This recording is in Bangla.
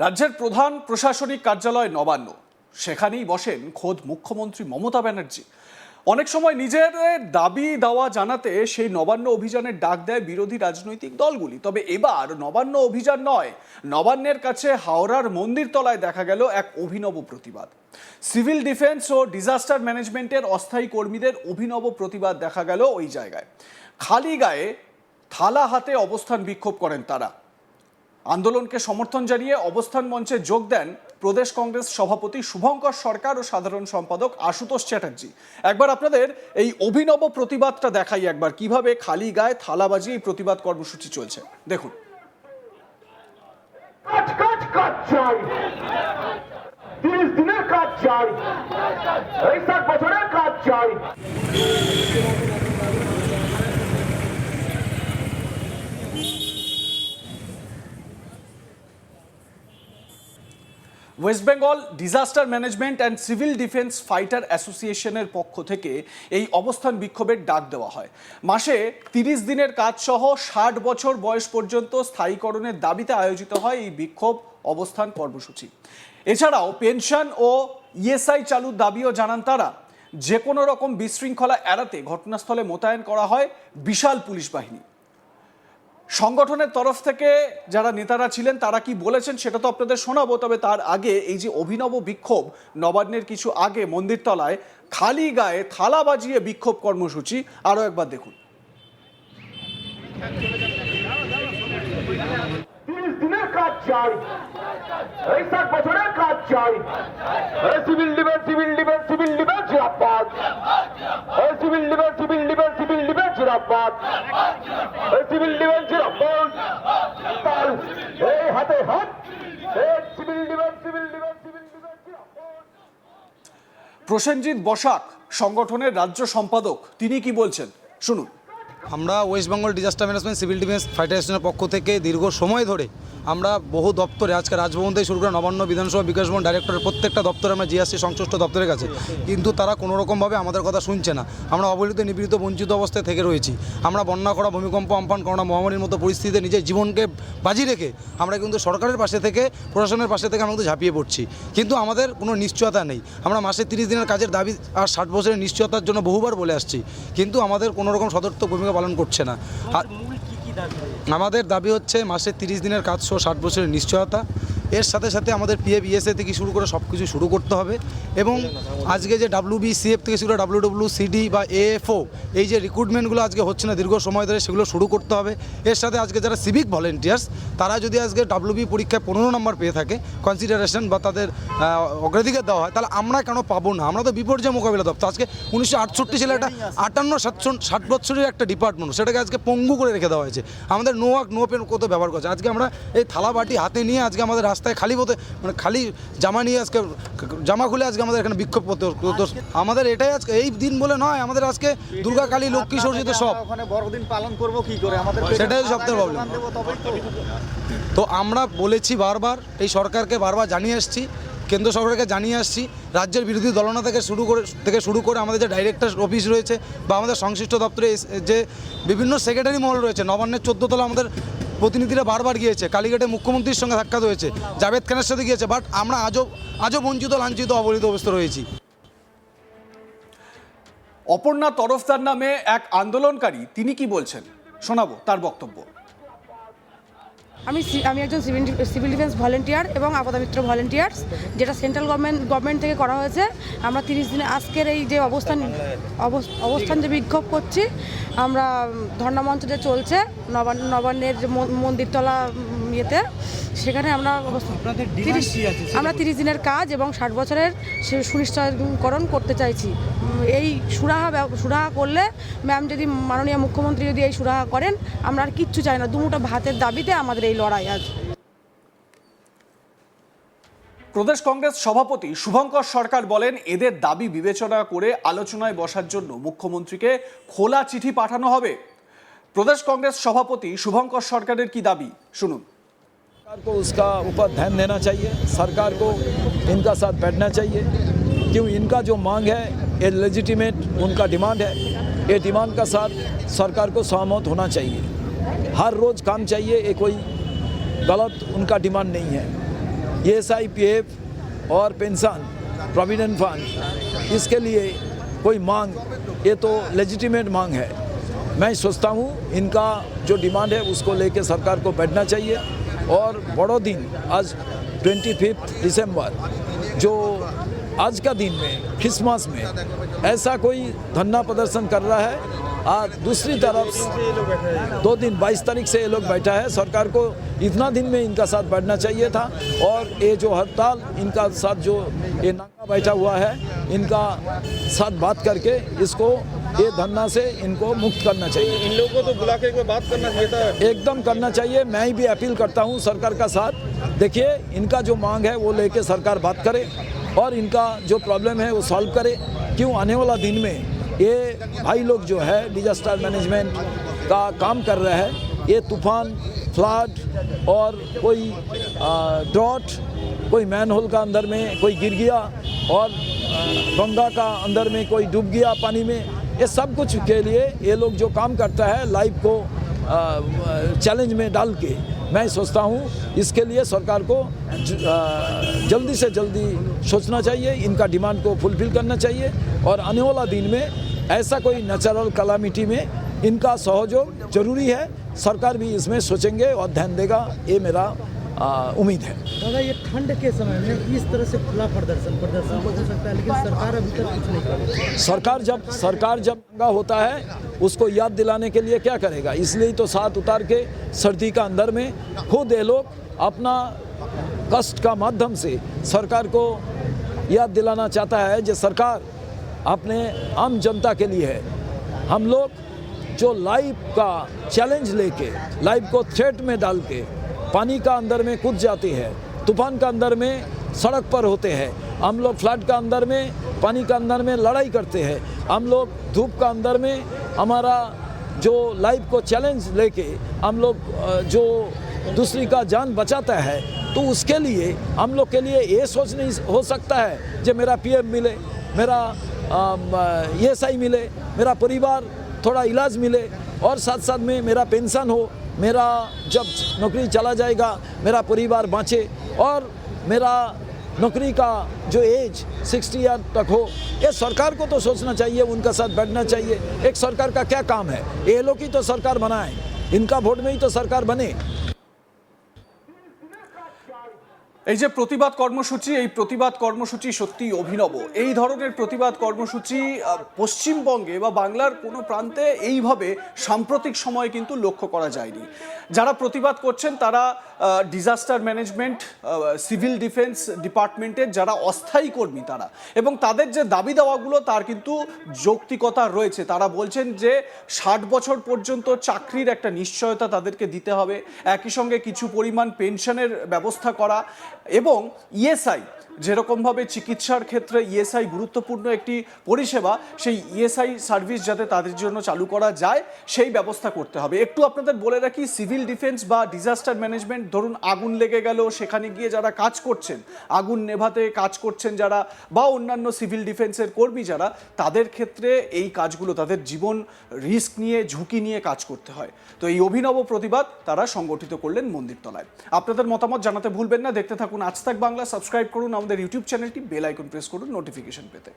রাজ্যের প্রধান প্রশাসনিক কার্যালয় নবান্ন, সেখানেই বসেন খোদ মুখ্যমন্ত্রী মমতা ব্যানার্জি। অনেক সময় নিজের দাবি দাওয়া জানাতে সেই নবান্ন অভিযানের ডাক দেয় বিরোধী রাজনৈতিক দলগুলি। তবে এবার নবান্ন অভিযান নয়, নবান্নের কাছে হাওড়ার মন্দিরতলায় দেখা গেল এক অভিনব প্রতিবাদ। সিভিল ডিফেন্স ও ডিজাস্টার ম্যানেজমেন্টের অস্থায়ী কর্মীদের অভিনব প্রতিবাদ দেখা গেল ওই জায়গায়। খালি গায়ে থালা হাতে অবস্থান বিক্ষোভ করেন তারা। আন্দোলনকে সমর্থন জানিয়ে অবস্থান মঞ্চে যোগ দেন প্রদেশ কংগ্রেস সভাপতি শুভঙ্কর সরকার ও সাধারণ সম্পাদক আশুতোষ চ্যাটার্জি। একবার আপনাদের এই অভিনব প্রতিবাদটা দেখাই, একবার কিভাবে খালি গায়ে থালা বাজিয়ে এই প্রতিবাদ কর্মসূচি চলছে দেখুন। West Bengal disaster management and civil defence fighter অ্যাসোসিয়েশনের পক্ষ থেকে এই অবস্থান বিক্ষোভের ডাক দেওয়া হয়। মাসে 30 দিনের কাজ সহ 60 বছর বয়স পর্যন্ত স্থায়ীকরণের দাবিতে আয়োজিত হয় এই বিক্ষোভ অবস্থান কর্মসূচি। এছাড়াও পেনশন ও ইএসআই চালুর দাবিও জানান তারা। যে কোনো রকম বিশৃঙ্খলা এড়াতে ঘটনাস্থলে মোতায়েন করা হয় বিশাল পুলিশ বাহিনী। সংগঠনের তরফ থেকে যারা নেতারা ছিলেন তারা কি বলেছেন সেটা তো আপনাদের শোনাবো, তবে তার আগে এই যে অভিনব বিক্ষোভ নবান্নের কিছু আগে মন্দিরতলায় খালি গায়ে থালা বাজিয়ে বিক্ষোভ কর্মসূচি আরো একবার দেখুন। প্রসেনজিৎ বসাক সংগঠনের রাজ্য সম্পাদক, তিনি কি বলছেন শুনুন। আমরা West Bengal disaster management civil defence fighter অ্যাসোসিয়েশনের পক্ষ থেকে দীর্ঘ সময় ধরে আমরা বহু দপ্তরে, আজকে রাজভবন থেকে শুরু করে নবান্ন, বিধানসভা, বিকাশ ভবন, ডাইরেক্টরের প্রত্যেকটা দপ্তরে আমরা জিএসসি সংশ্লিষ্ট দপ্তরের কাছে, কিন্তু তারা কোনো রকমভাবে আমাদের কথা শুনছে না। আমরা অবহেলিত, নিপীড়িত, বঞ্চিত অবস্থায় থেকে রয়েছি। আমরা বন্যা করা, ভূমিকম্প, আমফান, করোনা মহামারীর মতো পরিস্থিতিতে নিজের জীবনকে বাজি রেখে আমরা কিন্তু সরকারের পাশে থেকে, প্রশাসনের পাশে থেকে আমরা কিন্তু ঝাঁপিয়ে পড়ছি, কিন্তু আমাদের কোনো নিশ্চয়তা নেই। আমরা মাসে 30 দিনের কাজের দাবি আর 60 বছরের নিশ্চয়তার জন্য বহুবার বলে আসছি, কিন্তু আমাদের কোনো রকম সদর্থক ভূমিকা পালন করছে না। আর আমাদের দাবি হচ্ছে মাসে 30 দিনের কাজ সহ 60 বছরের নিশ্চয়তা। এর সাথে সাথে আমাদের পিএফ, ইএসএ থেকে শুরু করে সব কিছু শুরু করতে হবে, এবং আজকে যে WBCF থেকে শুরু করে WWCD বা AFO, এই যে রিক্রুটমেন্টগুলো আজকে হচ্ছে না দীর্ঘ সময় ধরে, সেগুলো শুরু করতে হবে। এর সাথে আজকে যারা সিভিক ভলেন্টিয়ার্স, তারা যদি আজকে WB পরীক্ষায় 15 নম্বর পেয়ে থাকে, কনসিডারেশন বা তাদের অগ্রাধিকার দেওয়া হয়, তাহলে আমরা কেন পাবো না? আমরা তো বিপর্যয় মোকাবিলা দপ্তর, আজকে 1968 সালে একটা 58-60 বছরের একটা ডিপার্টমেন্ট, সেটাকে আজকে পঙ্গু করে রেখে দেওয়া হয়েছে। আমাদের নো ওয়ার্ক নো পেন কত ব্যবহার করছে। আজকে আমরা এই থালা বাটি হাতে নিয়ে আজকে আমাদের রাস্তায় খালি পথে, মানে খালি জামা নিয়ে, আজকে জামা খুলে আজকে আমাদের এখানে বিক্ষোভ করতে। আমাদের এটাই আজকে এই দিন বলে নয়, আমাদের আজকে দুর্গা, কালী, লক্ষ্মী, সরস্বতী সব, ওখানে বড়দিন পালন করব কি করে? আমাদের সেটাই সবথেকে প্রবলেম। তো আমরা বলেছি বারবার, এই সরকারকে বারবার জানিয়ে আসছি, কেন্দ্র সরকারকে জানিয়ে আসছি, রাজ্যের বিরোধী দলনা থেকে শুরু করে আমাদের যে ডাইরেক্টর অফিস রয়েছে বা আমাদের সংশ্লিষ্ট দপ্তরে যে বিভিন্ন সেক্রেটারি মহল রয়েছে, নবান্নের 14 তলা আমাদের প্রতিনিধিরা বারবার গিয়েছে, কালীঘাটে মুখ্যমন্ত্রীর সঙ্গে সাক্ষাৎ হয়েছে, জাভেদ খানের সাথে গিয়েছে, বাট আমরা আজও বঞ্চিত, লাঞ্ছিত, অবহেলিত অবস্থা রয়েছি। অপর্ণা তরফদার নামে এক আন্দোলনকারী, তিনি কি বলছেন শোনাবো তার বক্তব্য। আমি একজন সিভিল ডিফেন্স ভলেন্টিয়ার এবং আপাতমিত্র ভলেন্টিয়ার্স, যেটা সেন্ট্রাল গভর্নমেন্ট থেকে করা হয়েছে। আমরা 30 দিনে আজকের এই যে অবস্থান যে বিক্ষোভ করছি, আমরা ধর্ণামঞ্চ যে চলছে নবান্নের যে মন্দিরতলা ইয়েতে, সেখানে আমরা 30 দিনের কাজ এবং 60 বছরের সুনিশ্চয়করণ করতে চাইছি। এই সুরাহা করলে, ম্যাম যদি, মাননীয় মুখ্যমন্ত্রী যদি এই সুরাহা করেন, আমরা আর কিচ্ছু চাই না। দুমুঠো ভাতের দাবিতে আমাদের এই লড়াই আজ। প্রদেশ কংগ্রেস সভাপতি শুভঙ্কর সরকার বলেন, এদের দাবি বিবেচনা করে আলোচনায় বসার জন্য মুখ্যমন্ত্রীকে খোলা চিঠি পাঠানো হবে। প্রদেশ কংগ্রেস সভাপতি শুভঙ্কর সরকারের কি দাবি শুনুন। सरकार को उसका ऊपर ध्यान देना चाहिए, सरकार को इनका साथ बैठना चाहिए, क्यों इनका जो मांग है ये लेजिटिमेट उनका डिमांड है। ये डिमांड का साथ सरकार को सहमत होना चाहिए। हर रोज़ काम चाहिए, ये कोई गलत उनका डिमांड नहीं है। ESIPF और पेंशन प्रोविडेंट फंड, इसके लिए कोई मांग, ये तो लेजिटिमेट मांग है। मैं सोचता हूँ इनका जो डिमांड है उसको लेके सरकार को बैठना चाहिए। और बड़ो दिन आज 25 दिसंबर, जो आज का दिन में क्रिसमस में ऐसा कोई धरना प्रदर्शन कर रहा है। आज दूसरी तरफ 2 दिन 22 तारीख से ये लोग बैठा है। सरकार को इतना दिन में इनका साथ बैठना चाहिए था। और ये जो हड़ताल इनका साथ जो ये नाका बैठा हुआ है, इनका साथ बात करके इसको ये धरना से इनको मुक्त करना चाहिए। इन लोगों को तो बुला के एक बार बात करना चाहिए था। एकदम करना चाहिए। मैं भी अपील करता हूँ सरकार का साथ। देखिए, इनका जो मांग है वो लेके सरकार बात करे और इनका जो प्रॉब्लम है वो सॉल्व करे। क्यों आने वाला दिन में ये भाई लोग जो है डिजास्टर मैनेजमेंट का काम कर रहे हैं, ये तूफान, फ्लड और कोई ड्रॉट, कोई मैनहोल का अंदर में कोई गिर गया और गंगा का अंदर में कोई डूब गया पानी में, ये सब कुछ के लिए ये लोग जो काम करता है लाइफ को चैलेंज में डाल के, मैं सोचता हूँ इसके लिए सरकार को जल्दी से जल्दी सोचना चाहिए, इनका डिमांड को फुलफिल करना चाहिए। और आने वाला दिन में ऐसा कोई नेचुरल कैलामिटी में इनका सहयोग जरूरी है। सरकार भी इसमें सोचेंगे और ध्यान देगा, ये मेरा उम्मीद है। दादा, ये ठंड के समय में इस तरह से खुला प्रदर्शन हो सकता है, लेकिन सरकार अभी तक कुछ नहीं कर रही। सरकार जब दंगा होता है उसको याद दिलाने के लिए क्या करेगा, इसलिए तो साथ उतार के सर्दी का अंदर में खुद ये लोग अपना कष्ट का माध्यम से सरकार को याद दिलाना चाहता है जो सरकार अपने आम जनता के लिए है। हम लोग जो लाइफ का चैलेंज लेके, लाइफ को थ्रेट में डाल के पानी का अंदर में कूद जाते हैं, तूफान का अंदर में सड़क पर होते हैं, हम लोग फ्लड का अंदर में पानी का अंदर में लड़ाई करते हैं, हम लोग धूप का अंदर में हमारा जो लाइफ को चैलेंज लेके हम लोग जो दूसरी का जान बचाता है, तो उसके लिए हम लोग के लिए ये सोच नहीं हो सकता है जो मेरा PM मिले, मेरा ESI मिले, मेरा परिवार थोड़ा इलाज मिले और साथ साथ में मेरा पेंशन हो, मेरा जब नौकरी चला जाएगा मेरा परिवार बाँचे और मेरा नौकरी का जो एज 60 ईयर तक हो। ये सरकार को तो सोचना चाहिए, उनका साथ बैठना चाहिए। एक सरकार का क्या काम है, ये लोग ही तो सरकार बनाए, इनका वोट में ही तो सरकार बने। এই যে প্রতিবাদ কর্মসূচি, এই প্রতিবাদ কর্মসূচি সত্যি অভিনব। এই ধরনের প্রতিবাদ কর্মসূচি পশ্চিমবঙ্গে বা বাংলার কোনো প্রান্তে এইভাবে সাম্প্রতিক সময়ে কিন্তু লক্ষ্য করা যায়নি। যারা প্রতিবাদ করছেন তারা ডিজাস্টার ম্যানেজমেন্ট, সিভিল ডিফেন্স ডিপার্টমেন্টের যারা অস্থায়ী কর্মী তারা, এবং তাদের যে দাবি দাওয়াগুলো তার কিন্তু যৌক্তিকতা রয়েছে। তারা বলছেন যে 60 বছর পর্যন্ত চাকরির একটা নিশ্চয়তা তাদেরকে দিতে হবে, একই সঙ্গে কিছু পরিমাণ পেনশনের ব্যবস্থা করা এবং ESI, যেরকমভাবে চিকিৎসার ক্ষেত্রে ESI গুরুত্বপূর্ণ একটি পরিষেবা, সেই ESI সার্ভিস যাতে তাদের জন্য চালু করা যায় সেই ব্যবস্থা করতে হবে। একটু আপনাদের বলে রাখি, সিভিল ডিফেন্স বা ডিজাস্টার ম্যানেজমেন্ট, ধরুন আগুন লেগে গেল, সেখানে গিয়ে যারা কাজ করছেন, আগুন নেভাতে কাজ করছেন যারা, বা অন্যান্য সিভিল ডিফেন্সের কর্মী যারা, তাদের ক্ষেত্রে এই কাজগুলো তাদের জীবন রিস্ক নিয়ে, ঝুঁকি নিয়ে কাজ করতে হয়। তো এই অভিনব প্রতিবাদ তারা সংগঠিত করলেন মন্দিরতলায়। আপনাদের মতামত জানাতে ভুলবেন না। দেখতে থাকুন আজ তাক বাংলা, সাবস্ক্রাইব করুন আমাদের ইউটিউব চ্যানেলটি, বেল আইকন প্রেস করুন নোটিফিকেশন পেতে।